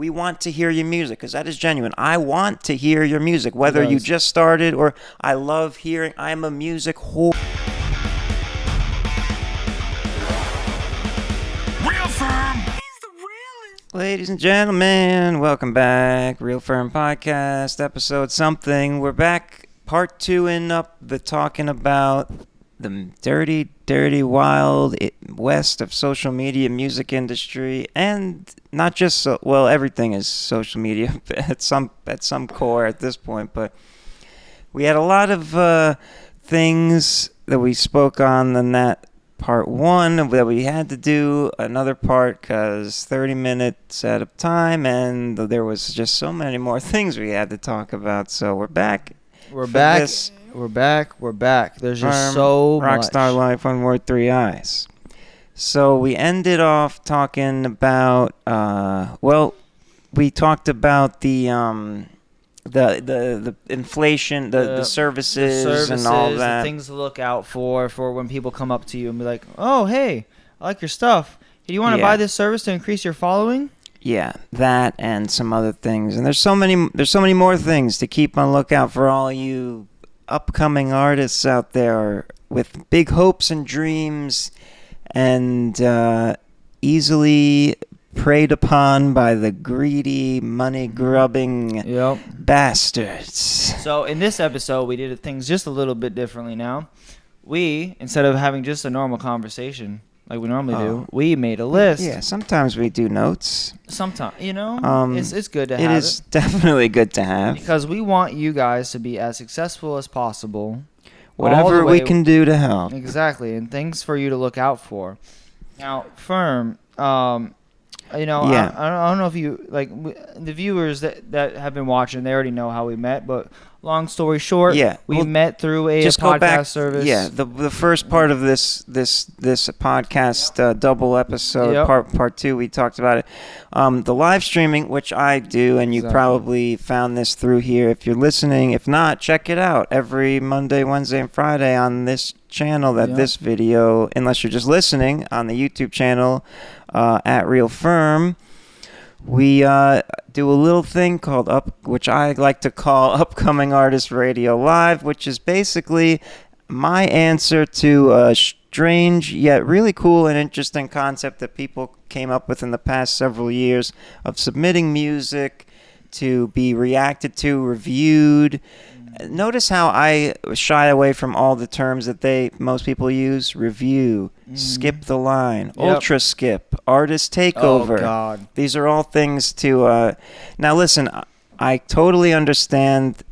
we want to hear your music, because that is genuine. I want to hear your music, whether you just started or I love hearing. I'm a music whore. Real FERM. Ladies and gentlemen, welcome back. Real FERM Podcast, episode something. We're back, part 2 in up the talking about the dirty, wild west of social media music industry, and not just everything is social media at some core at this point. But we had a lot of things that we spoke on in that part 1 that we had to do another part because 30 minutes at a time, and there was just so many more things we had to talk about. So we're back. We're back. There's just so much. Rockstarliiife, 1 word, 3 eyes. So we ended off talking about we talked about the inflation, the services and all that, the things to look out for when people come up to you and be like, "Oh, hey, I like your stuff. Hey, do you want to buy this service to increase your following?" Yeah, that and some other things. And there's so many more things to keep on lookout for all you upcoming artists out there with big hopes and dreams, and easily preyed upon by the greedy, money-grubbing bastards. So in this episode, we did things just a little bit differently now. We, instead of having just a normal conversation like we normally do, we made a list. Yeah, sometimes we do notes. Sometimes, it's good to have it. It is definitely good to have. Because we want you guys to be as successful as possible. Whatever we can do to help. Exactly, and things for you to look out for. Now, FERM, I don't know if you, the viewers that have been watching, they already know how we met, but long story short, we met through a podcast service. Yeah, the first part of this podcast double episode, part 2, we talked about it. The live streaming, which I do, and you probably found this through here if you're listening. If not, check it out every Monday, Wednesday, and Friday on this channel. This video, unless you're just listening on the YouTube channel at Real FERM, we do a little thing called which I like to call Upcoming Artist Radio Live, which is basically my answer to a strange yet really cool and interesting concept that people came up with in the past several years of submitting music to be reacted to, reviewed. Notice how I shy away from all the terms that most people use: review, skip the line, ultra skip, artist takeover. Oh, God. These are all things to... Now, listen, I totally understand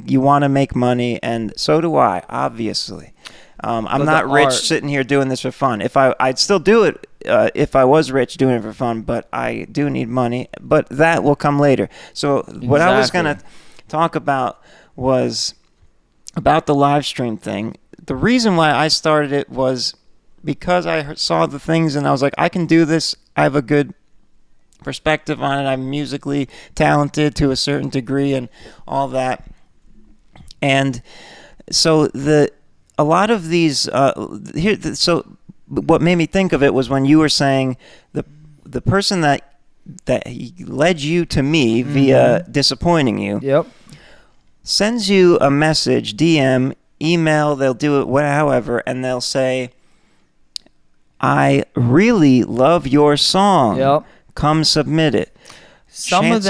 you want to make money, and so do I, obviously. I'm not rich sitting here doing this for fun. I'd still do it if I was rich doing it for fun, but I do need money. But that will come later. So what I was going to talk about was about the live stream thing. The reason why I started it was because I saw the things and I was like, I can do this. I have a good perspective on it. I'm musically talented to a certain degree and all that. And so a lot of these so what made me think of it was when you were saying the person that led you to me via disappointing you. Sends you a message, DM, email, they'll do it however, and they'll say, I really love your song. Come submit it. Some of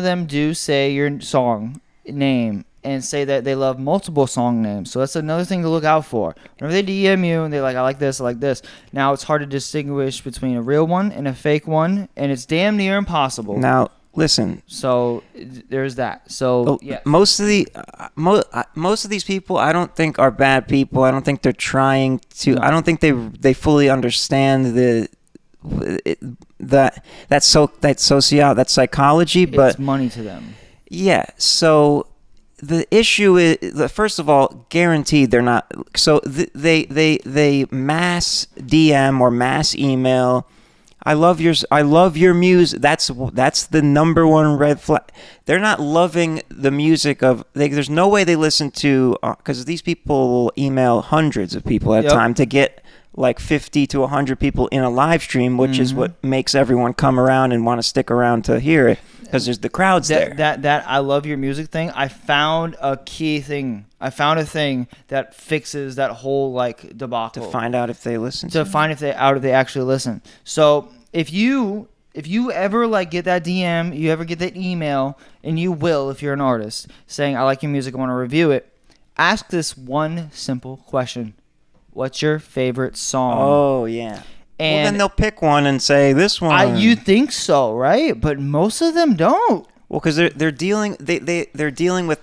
them do say your song name and say that they love multiple song names. So that's another thing to look out for. Whenever they DM you and they're like, I like this, I like this. Now it's hard to distinguish between a real one and a fake one, and it's damn near impossible. Now, listen. So there's that. So most of these people, I don't think are bad people. I don't think they're trying to. No. I don't think they fully understand that's psychology. But it's money to them. Yeah. So the issue is, first of all, guaranteed they're not. So they mass DM or mass email. I love your music. That's the number one red flag. They're not loving the music of. There's no way they listen to, because these people will email hundreds of people at a time to get like 50 to 100 people in a live stream, which is what makes everyone come around and want to stick around to hear it, because there's the crowds there. That I love your music thing. I found a key thing. I found a thing that fixes that whole like debacle. To find out if they listen. To find if they actually listen. So if you ever like get that DM, you ever get that email, and you will if you're an artist saying I like your music, I want to review it, ask this one simple question: what's your favorite song? Oh yeah. And well, then they'll pick one and say this one. You think so, right? But most of them don't. Well, because they're dealing with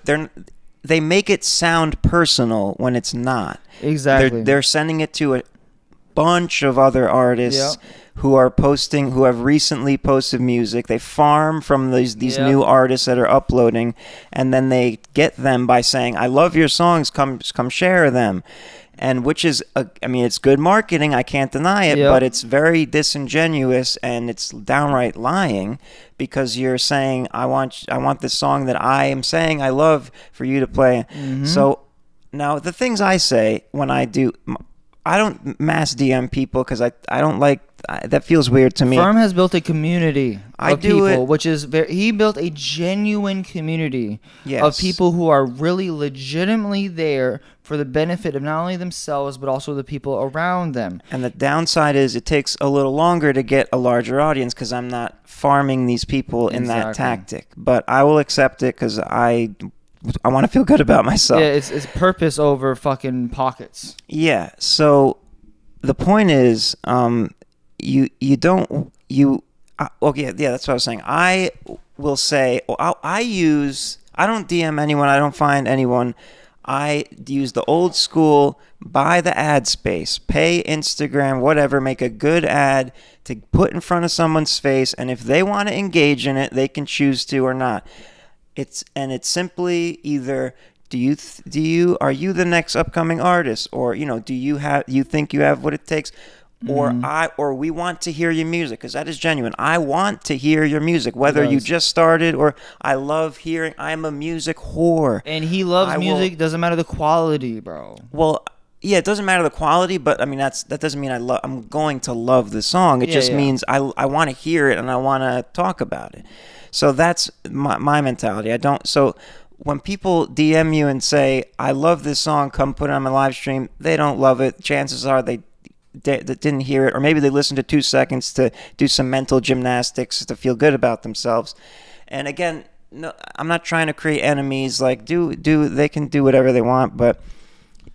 they make it sound personal when it's not. Exactly. They're sending it to a bunch of other artists who have recently posted music. They farm from these new artists that are uploading, and then they get them by saying, "I love your songs. Come share them." And which is, it's good marketing. I can't deny it, but it's very disingenuous and it's downright lying, because you're saying, I want this song that I am saying I love for you to play. So now the things I say when I do, I don't mass DM people because I don't like that. Feels weird to me. FERM has built a community of people, which is he built a genuine community of people who are really legitimately there for the benefit of not only themselves but also the people around them. And the downside is it takes a little longer to get a larger audience because I'm not farming these people in that tactic. But I will accept it because I want to feel good about myself. Yeah, it's purpose over fucking pockets. Yeah. So the point is, that's what I was saying. I will say, I don't DM anyone. I don't find anyone. I use the old school, buy the ad space, pay Instagram, whatever, make a good ad to put in front of someone's face, and if they want to engage in it, they can choose to or not. It's simply either are you the next upcoming artist, or do you think you have what it takes, or we want to hear your music, because that is genuine. I want to hear your music, whether you just started or I love hearing. I'm a music whore, and he loves music. Doesn't matter the quality, bro. Well, yeah, it doesn't matter the quality, but that doesn't mean I'm going to love the song. It just means I want to hear it and I want to talk about it. So that's my mentality. So when people DM you and say, I love this song, come put it on my live stream, they don't love it. Chances are they didn't hear it, or maybe they listened to 2 seconds to do some mental gymnastics to feel good about themselves. And again, no, I'm not trying to create enemies. Like, they can do whatever they want, but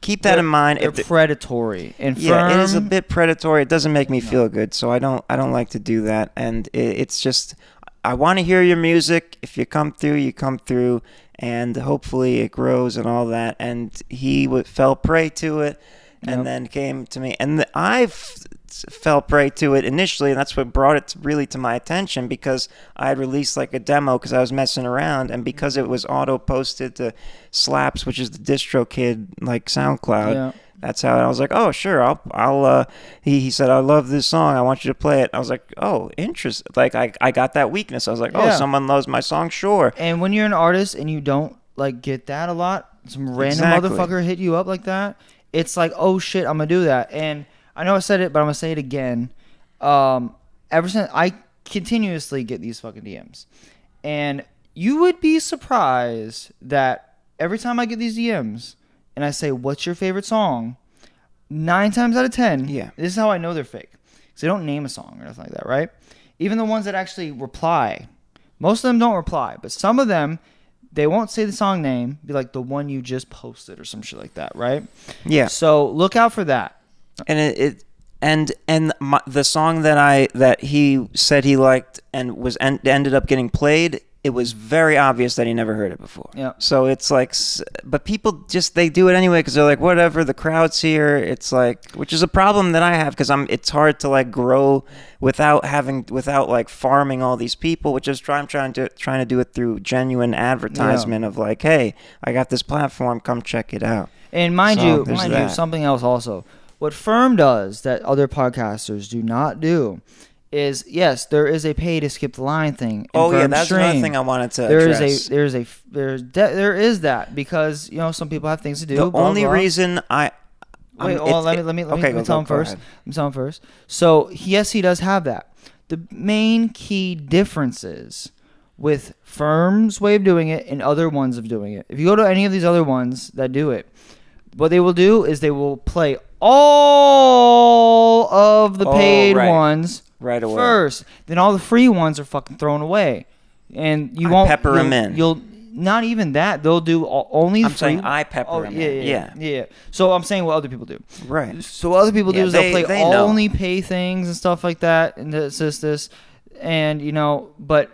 keep that in mind. They're predatory. And it is a bit predatory. It doesn't make me feel good, so I don't like to do that. And it's just, I want to hear your music. If you come through, you come through, and hopefully it grows and all that. And he fell prey to it, and then came to me. And I fell prey to it initially, and that's what brought it really to my attention, because I had released like a demo because I was messing around, and because it was auto-posted to Slaps, which is the DistroKid, like SoundCloud. Yeah. That's how I was like, oh, sure, I'll he said, I love this song, I want you to play it. I was like, oh, interesting. Like, I got that weakness. I was like, oh, someone loves my song, sure. And when you're an artist and you don't, like, get that a lot, some random motherfucker hit you up like that, it's like, oh, shit, I'm going to do that. And I know I said it, but I'm going to say it again. Ever since, I continuously get these fucking DMs. And you would be surprised that every time I get these DMs, and I say, what's your favorite song? 9 times out of 10, this is how I know they're fake. Because they don't name a song or nothing like that, right? Even the ones that actually reply. Most of them don't reply. But some of them, they won't say the song name. Be like, the one you just posted or some shit like that, right? Yeah. So look out for that. And the song that he said he liked and ended up getting played, it was very obvious that he never heard it before. Yeah. So it's like, but people they do it anyway because they're like, whatever, the crowd's here. It's like, which is a problem that I have because it's hard to like grow without like farming all these people, which is I'm trying to do it through genuine advertisement of like, hey, I got this platform, come check it out. And mind you, something else also. What FERM does that other podcasters do not do is, yes, there is a pay to skip the line thing. That's another thing I wanted to address. There is that because some people have things to do. The only reason Wait, let me tell him first. Let me tell him first. So yes, he does have that. The main key differences with FERM's way of doing it and other ones of doing it. If you go to any of these other ones that do it, what they will do is they will play all of the paid ones right away first. Then all the free ones are fucking thrown away, and you won't pepper them in. You'll not even that. They'll do only. I'm saying I pepper them in. Yeah. So I'm saying what other people do. Right. So what other people do is they'll play only pay things and stuff like that, and assist this, and but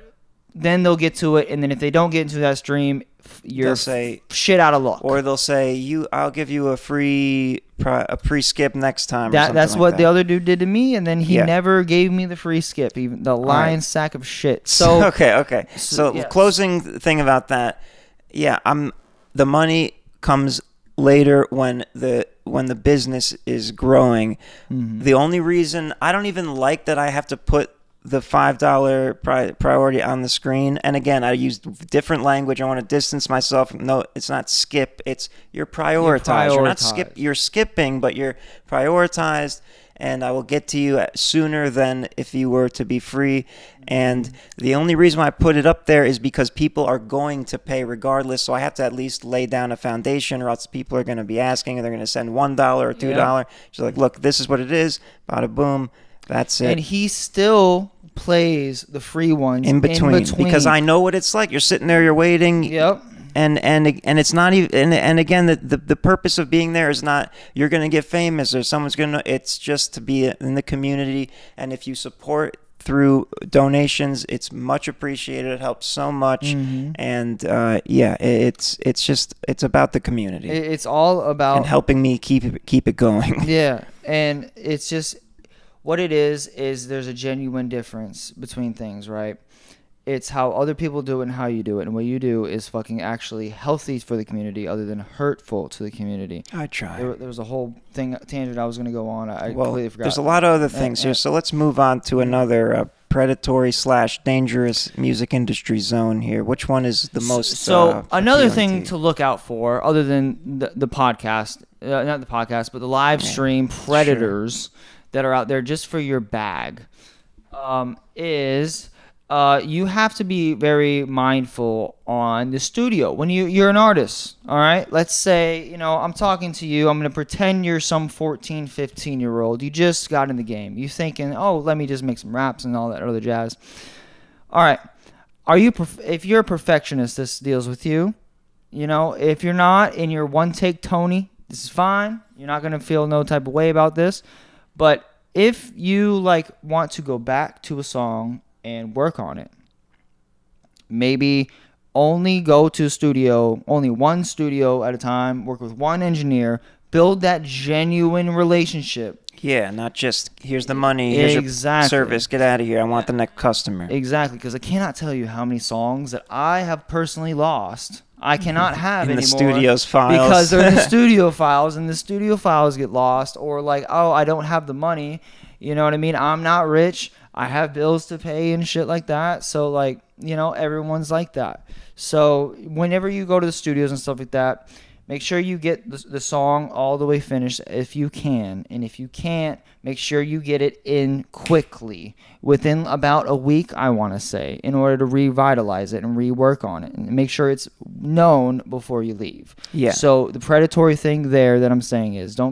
then they'll get to it, and then if they don't get into that stream, you're shit out of luck. Or they'll say, I'll give you a free skip next time. That's what the other dude did to me, and then he never gave me the free skip, even the lying sack of shit. So okay. So yes. Closing thing about that, the money comes later when the business is growing. Mm-hmm. The only reason I don't even like that I have to put the $5 priority on the screen, and again, I use different language. I want to distance myself. No, it's not skip. It's you're prioritized. You're not you're skipping, but you're prioritized. And I will get to you sooner than if you were to be free. And the only reason why I put it up there is because people are going to pay regardless. So I have to at least lay down a foundation, or else people are going to be asking, and they're going to send $1 or $2. So like, look, this is what it is. Bada boom. That's it. And he still plays the free ones in between because I know what it's like. You're sitting there, you're waiting. Yep. And it's not even. And again, the purpose of being there is not you're going to get famous or someone's going to. It's just to be in the community. And if you support through donations, it's much appreciated. It helps so much. Mm-hmm. And it's about the community. It's all about and helping me keep it going. Yeah, and it's just. What it is there's a genuine difference between things, right? It's how other people do it and how you do it. And what you do is fucking actually healthy for the community other than hurtful to the community. I try. There was a whole tangent I was going to go on. I completely forgot. There's a lot of other things here. So let's move on to another predatory / dangerous music industry zone here. Which one is the most So another thing to look out for, other than the podcast, not the podcast, but the live stream predators that are out there just for your bag, is you have to be very mindful on the studio. When you're an artist, all right? Let's say, I'm talking to you. I'm going to pretend you're some 14, 15-year-old. You just got in the game. You thinking, let me just make some raps and all that other jazz. All right. If you're a perfectionist, this deals with you. If you're not and you're one-take Tony, this is fine. You're not going to feel no type of way about this. But if you want to go back to a song and work on it, maybe only go to a studio, only one studio at a time, work with one engineer, build that genuine relationship. Yeah, not just here's the money, here's your service, get out of here, I want the next customer. Exactly, because I cannot tell you how many songs that I have personally lost. I cannot have in anymore. The studio's files. Because they're in the studio files, and the studio files get lost, or I don't have the money. You know what I mean? I'm not rich. I have bills to pay and shit like that. So, everyone's like that. So, whenever you go to the studios and stuff like that, make sure you get the song all the way finished if you can. And if you can't, make sure you get it in quickly. Within about a week, I want to say, in order to revitalize it and rework on it. And make sure it's known before you leave. Yeah. So the predatory thing there that I'm saying is do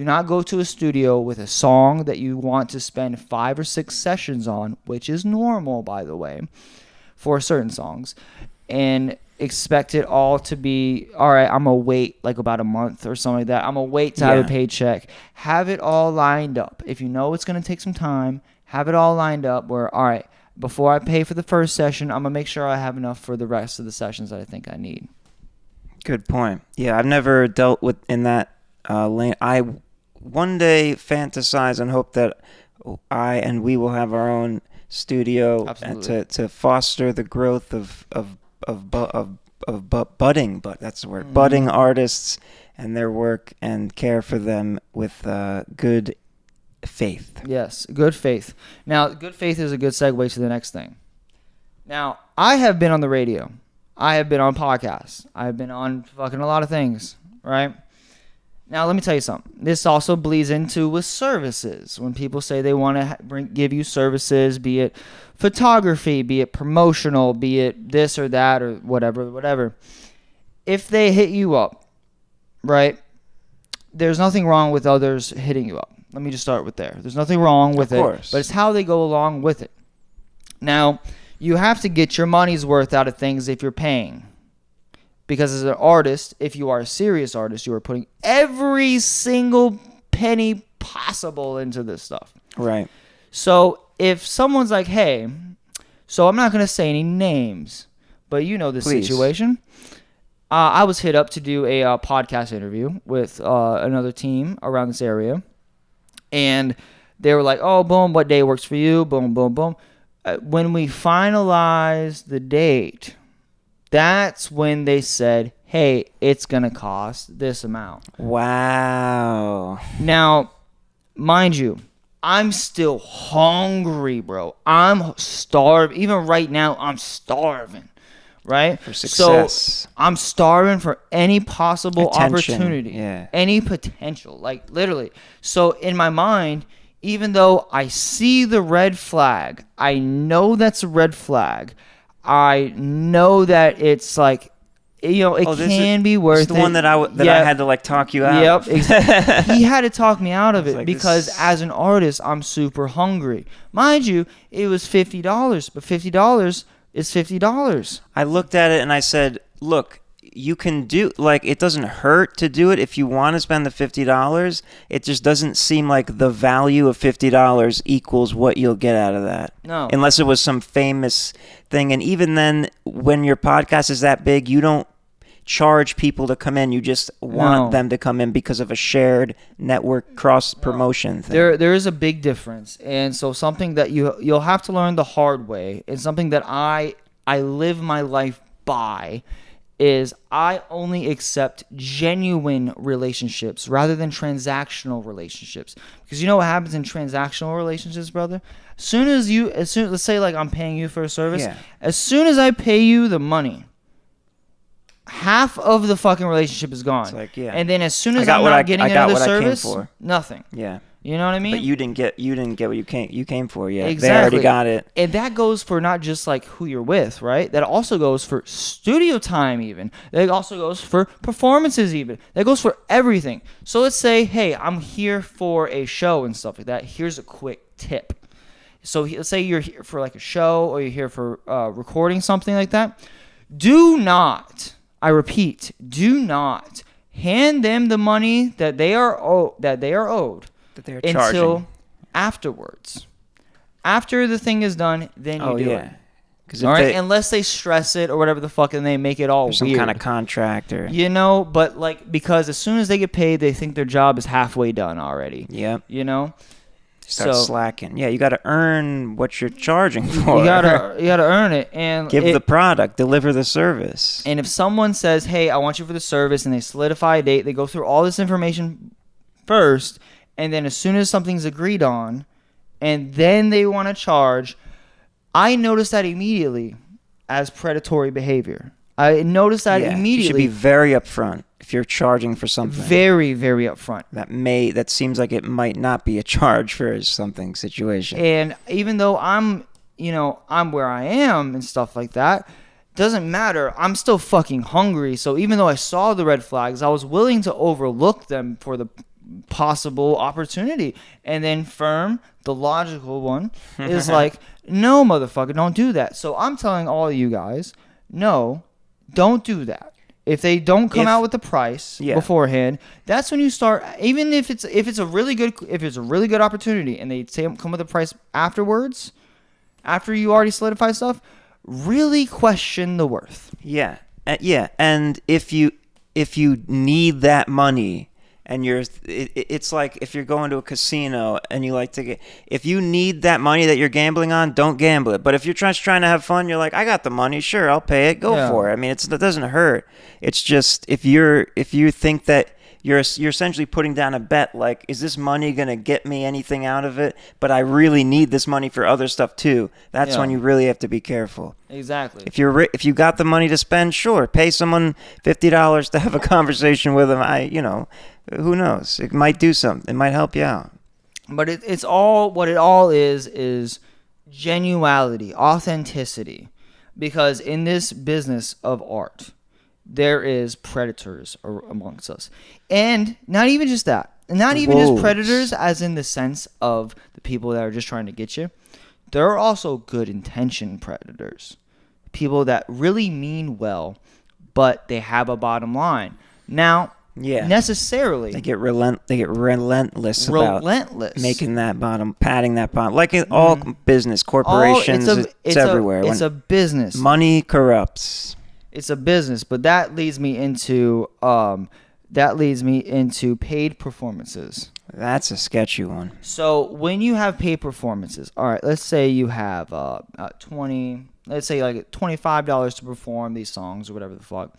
not go to a studio with a song that you want to spend 5 or 6 sessions on, which is normal, by the way, for certain songs. And expect it all to be, all right, I'm going to wait about a month or something like that. I'm going to wait to have a paycheck. Have it all lined up. If you know it's going to take some time, have it all lined up where, all right, before I pay for the first session, I'm going to make sure I have enough for the rest of the sessions that I think I need. Good point. Yeah, I've never dealt with in that lane. I one day fantasize and hope that we will have our own studio to foster the growth of budding, but that's the word, budding artists and their work, and care for them with good faith. Yes, good faith. Now, good faith is a good segue to the next thing. Now, I have been on the radio. I have been on podcasts. I have been on fucking a lot of things, right? Now, let me tell you something. This also bleeds into with services. When people say they want to give you services, be it photography, be it promotional, be it this or that or whatever. If they hit you up, right, there's nothing wrong with others hitting you up. Let me just start with there. There's nothing wrong with it, but it's how they go along with it. Now, you have to get your money's worth out of things if you're paying. Because as an artist, if you are a serious artist, you are putting every single penny possible into this stuff. Right. So if someone's like, hey, so I'm not going to say any names, but you know this situation. I was hit up to do a podcast interview with another team around this area. And they were like, oh, boom, what day works for you? Boom, boom, boom. When we finalized the date, that's when they said, hey, it's going to cost this amount. Wow. Now, mind you, I'm still hungry, bro. I'm starving. Even right now, I'm starving, right? For success. So I'm starving for any possible opportunity. Yeah. Any potential, like literally. So in my mind, even though I see the red flag, I know that's a red flag. I know that it's like, you know, it can be worth it. This is the one that I had to like talk you out. Yep, exactly. He had to talk me out of it like, because as an artist, I'm super hungry. Mind you, it was $50, but $50 is $50. I looked at it and I said, look, you can do, like, it doesn't hurt to do it if you want to spend the $50. It just doesn't seem like the value of $50 equals what you'll get out of that. No. Unless it was some famous thing. And even then, when your podcast is that big, you don't charge people to come in. You just want them to come in because of a shared network cross-promotion thing. There is a big difference. And so something that you'll have to learn the hard way, and something that I live my life by, is I only accept genuine relationships rather than transactional relationships. Because you know what happens in transactional relationships, brother? As soon let's say like I'm paying you for a service, as soon as I pay you the money, half of the fucking relationship is gone. It's like, yeah. And then as soon as I'm not getting another service, I came for. Nothing. Yeah. You know what I mean? But you didn't get what you came for yet. Exactly. They already got it. And that goes for not just like who you're with, right? That also goes for studio time even. That also goes for performances even. That goes for everything. So let's say, hey, I'm here for a show and stuff like that. Here's a quick tip. So let's say you're here for like a show or you're here for recording something like that. Do not, I repeat, do not hand them the money that they are owed. That they're charging until afterwards. After the thing is done, then you do it. All right, unless they stress it or whatever the fuck, and they make it all weird. Some kind of contract or you know, but like because as soon as they get paid, they think their job is halfway done already. Yep. You know. Start slacking. Yeah, you got to earn what you're charging for. You gotta earn it and give the product, deliver the service. And if someone says, "Hey, I want you for the service," and they solidify a date, they go through all this information first. And then as soon as something's agreed on, and then they want to charge, I notice that immediately as predatory behavior. I notice that immediately. You should be very upfront if you're charging for something. Very, very upfront. That seems like it might not be a charge for something situation. And even though I'm where I am and stuff like that, doesn't matter. I'm still fucking hungry. So even though I saw the red flags, I was willing to overlook them for the possible opportunity. And then FERM, the logical one, is like, no, motherfucker, don't do that. So I'm telling all of you guys, no, don't do that. If they don't come out with the price beforehand, that's when you start. Even if it's a really good opportunity, and they come with a price afterwards, after you already solidify stuff, really question the worth. Yeah. And if you need that money. And it's like if you're going to a casino and you like to get, if you need that money that you're gambling on, don't gamble it. But if you're just trying to have fun, you're like, I got the money, sure, I'll pay it, go for it. I mean, it doesn't hurt. It's just if you think that you're essentially putting down a bet, like, is this money gonna get me anything out of it? But I really need this money for other stuff too. That's when you really have to be careful. Exactly. If you got the money to spend, sure, pay someone $50 to have a conversation with them. Who knows? It might do something. It might help you out. But it's all, what it all is genuality, authenticity. Because in this business of art, there is predators amongst us. And not even just that. Not even just predators as in the sense of the people that are just trying to get you. There are also good intention predators. People that really mean well, but they have a bottom line. Now, necessarily, they get relentless about making that bottom, padding that bottom, like in all business, corporations, it's everywhere. It's a business. Money corrupts. It's a business, but that leads me into paid performances. That's a sketchy one. So when you have paid performances, all right, let's say you have let's say like $25 to perform these songs or whatever the fuck.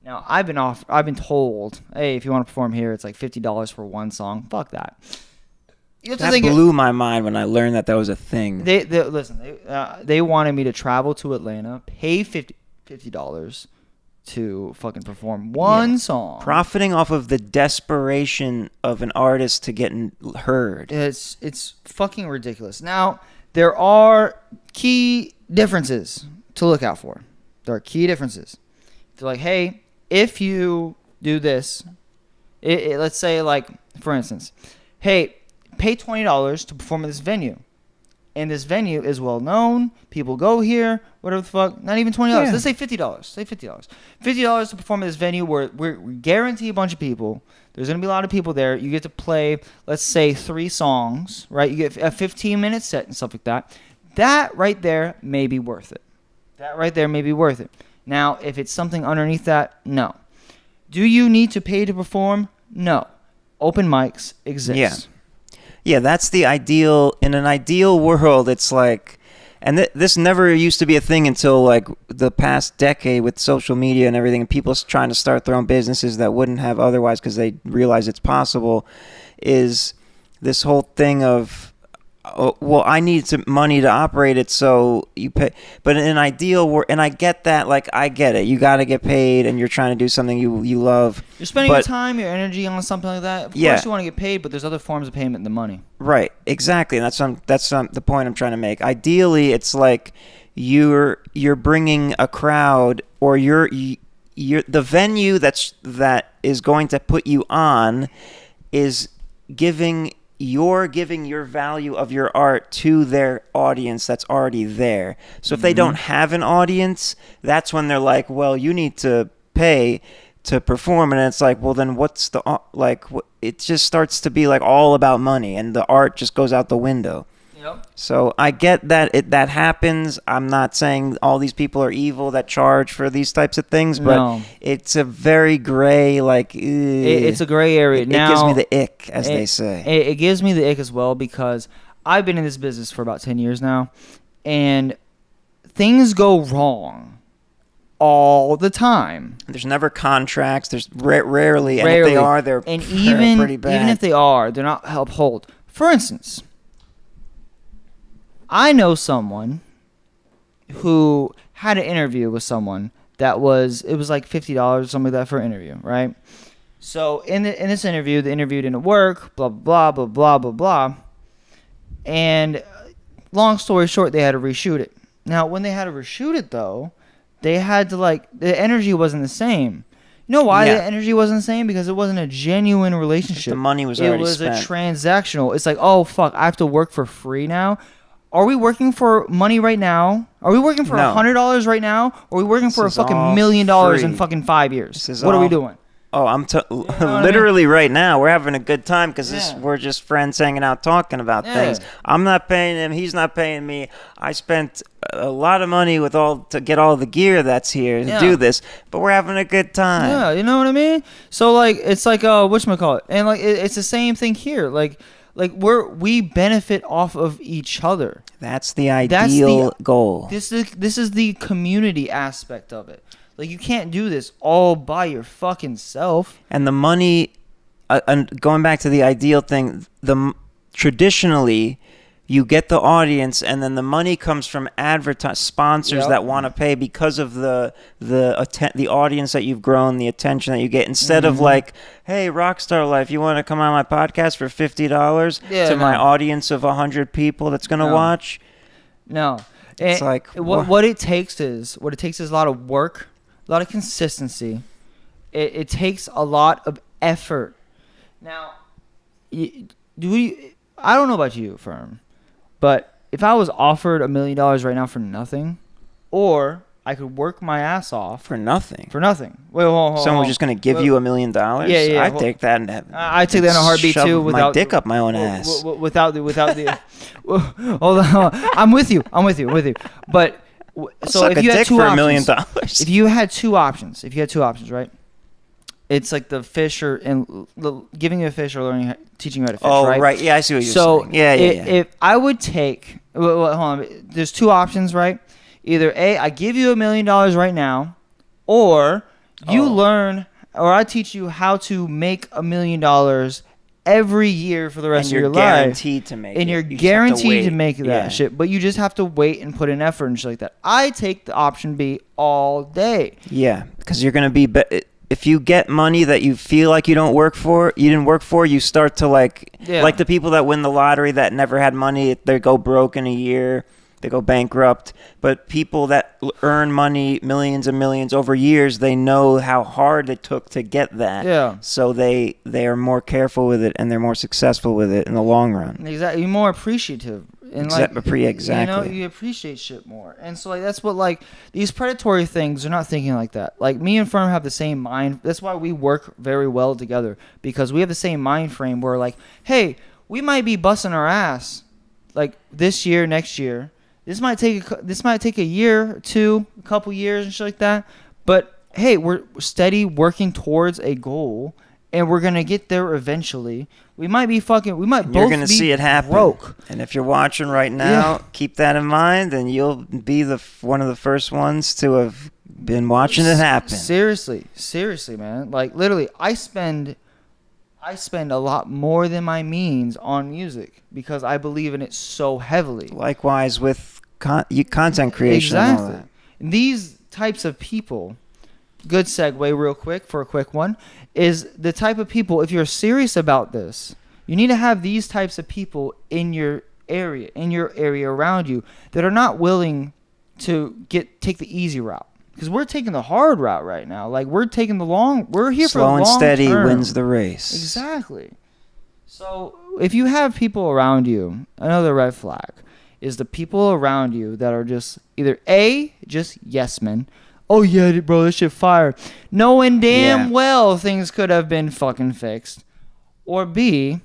Now I've been told, hey, if you want to perform here, it's like $50 for one song. Fuck that. That blew my mind when I learned that was a thing. They wanted me to travel to Atlanta, pay $50 to fucking perform one song. Profiting off of the desperation of an artist to get heard. It's fucking ridiculous. Now, there are key differences to look out for. There are key differences. They're like, hey, if you do this, let's say, like, for instance, hey, pay $20 to perform at this venue. And this venue is well known. People go here, whatever the fuck. Not even $20. Yeah. Let's say $50. Say $50. $50 to perform at this venue where we guarantee a bunch of people. There's going to be a lot of people there. You get to play, let's say, 3 songs, right? You get a 15-minute set and stuff like that. That right there may be worth it. Now, if it's something underneath that, no. Do you need to pay to perform? No. Open mics exist. Yeah. Yeah, that's the ideal. In an ideal world, it's like, and this never used to be a thing until like the past decade with social media and everything, and people trying to start their own businesses that wouldn't have otherwise because they realize it's possible, is this whole thing of, oh, well, I need some money to operate it, so you pay. But in an ideal world, and I get that, like, I get it. You got to get paid, and you're trying to do something you love. You're spending your time, your energy on something like that. Of course you want to get paid, but there's other forms of payment than money. Right, exactly. And that's the point I'm trying to make. Ideally, it's like you're bringing a crowd, or you're the venue that is going to put you on is giving your value of your art to their audience that's already there. So if they don't have an audience, that's when they're like, well, you need to pay to perform. And it's like, well, then what's it just starts to be like all about money, and the art just goes out the window. Yep. So I get that that happens. I'm not saying all these people are evil that charge for these types of things, but it's a very gray, like... it's a gray area. It gives me the ick, as they say. It gives me the ick as well, because I've been in this business for about 10 years now, and things go wrong all the time. There's never contracts. There's rarely, and if they are, they're pretty bad. Even if they are, they're not upheld. For instance, I know someone who had an interview with someone it was like $50 or something like that for an interview, right? So in this interview, the interview didn't work, blah, blah, blah, blah, blah, blah. And long story short, they had to reshoot it. Now, when they had to reshoot it, though, they had to, the energy wasn't the same. You know why the energy wasn't the same? Because it wasn't a genuine relationship. The money was already spent. It was a transactional. It's like, oh, fuck, I have to work for free now? Are we working for money right now? Are we working for $100 right now? Or are we working for a fucking $1 million in fucking 5 years? What are we doing? Oh, literally right now, we're having a good time because we're just friends hanging out talking about things. I'm not paying him. He's not paying me. I spent a lot of money to get all the gear that's here to do this, but we're having a good time. Yeah, you know what I mean? So, it's like, whatchamacallit? And, it's the same thing here. We benefit off of each other. That's the ideal goal. This is the community aspect of it. You can't do this all by your fucking self. And the money, and going back to the ideal thing, traditionally, you get the audience, and then the money comes from sponsors that want to pay because of the audience that you've grown, the attention that you get. Instead of like, hey, Rockstarliife, you want to come on my podcast for $50 to my audience of 100 people that's gonna watch? No, it's like what it takes is a lot of work, a lot of consistency. It takes a lot of effort. Now, I don't know about you, FERM. But if I was offered $1 million right now for nothing, or I could work my ass off for nothing. Wait, hold Someone's just gonna give you $1 million. Yeah. I'd take that in heaven. I take that in a heartbeat too. Without my dick up my own ass. Without the. Hold on. I'm with you. But so if you had two options, $1 million. If you had two options, right? It's like the fish giving you a fish or teaching you how to fish, right? Oh, right. Yeah, I see what you're saying. Yeah. If I would take, hold on, there's two options, right? Either A, I give you $1 million right now, or you learn, or I teach you how to make $1 million every year for the rest of your life. And you're guaranteed to make it. And you're guaranteed to make that shit, but you just have to wait and put in effort and shit like that. I take the option B all day. Yeah, because you're going to be... If you get money that you feel like you didn't work for, you start to like the people that win the lottery that never had money, they go broke in a year, they go bankrupt. But people that earn money, millions and millions over years, they know how hard it took to get that. Yeah. So they are more careful with it and they're more successful with it in the long run. Exactly. You're more appreciative. And exactly. You appreciate shit more. And so that's what these predatory things are not thinking like that. Like me and FERM have the same mind. That's why we work very well together, because we have the same mind frame where like, hey, we might be busting our ass like this year, next year. This might take a year or two, a couple years and shit like that. But hey, we're steady working towards a goal. And we're gonna get there eventually. We might both You're gonna see it happen. Broke. And if you're watching right now, keep that in mind, and you'll be one of the first ones to have been watching it happen. Seriously, man. Like literally, I spend a lot more than my means on music because I believe in it so heavily. Likewise with content creation. Exactly. And all that. These types of people. Good segue real quick for a quick one, is the type of people, if you're serious about this, you need to have these types of people in your area around you that are not willing to take the easy route. Because we're taking the hard route right now. Like we're here for the long term. Slow and steady wins the race. Exactly. So if you have people around you, another red flag is the people around you that are just either A, just yes men. Oh yeah, bro, this shit fire. Knowing damn well things could have been fucking fixed. Or B,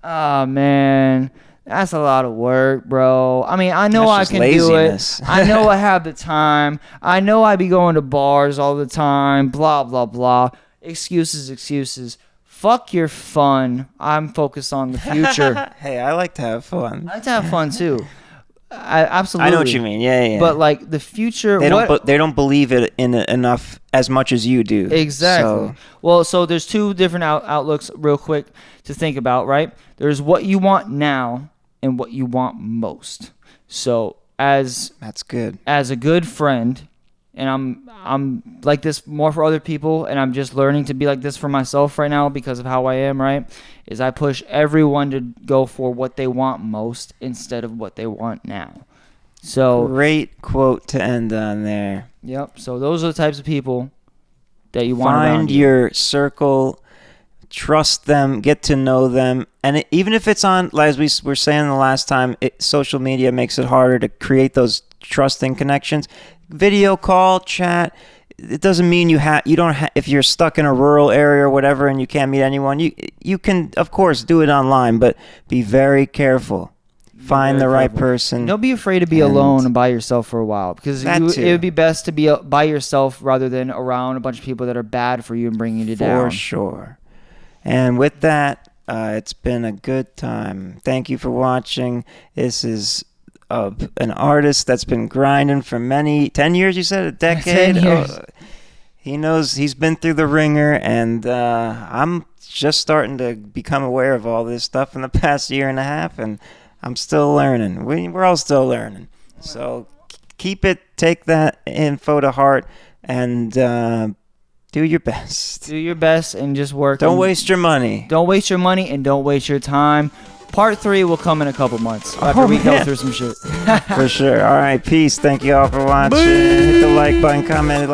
man, that's a lot of work, bro. I mean, I know I can do it. I know I have the time. I know I be going to bars all the time. Blah, blah, blah. Excuses. Fuck your fun. I'm focused on the future. Hey, I like to have fun. I like to have fun too. Absolutely. I know what you mean. Yeah. But like the future, they don't believe it in enough as much as you do. Exactly. So there's two different outlooks, real quick, to think about. Right? There's what you want now and what you want most. So that's good. As a good friend, and I'm like this more for other people, and I'm just learning to be like this for myself right now because of how I am, right? Is I push everyone to go for what they want most instead of what they want now. So great quote to end on there. Yep. So those are the types of people that you want around you. Find your circle, trust them, get to know them, and even if it's on, as we were saying the last time, social media makes it harder to create those trusting connections. Video call, chat. It doesn't mean you don't if you're stuck in a rural area or whatever and you can't meet anyone, you can of course do it online, but be very careful. Find the right person. Don't be afraid to be alone and by yourself for a while, because it would be best to be by yourself rather than around a bunch of people that are bad for you and bringing you down. For sure. And with that, it's been a good time. Thank you for watching. This is an artist that's been grinding for 10 years, you said? A decade? 10 years. He knows, he's been through the ringer, and I'm just starting to become aware of all this stuff in the past year and a half, and I'm still learning. We're all still learning. So take that info to heart, and do your best. Do your best and just work. Don't waste your money. Don't waste your money and don't waste your time. Part 3 will come in a couple months after we go through some shit. For sure. All right, peace. Thank you all for watching. Hit the like button, comment,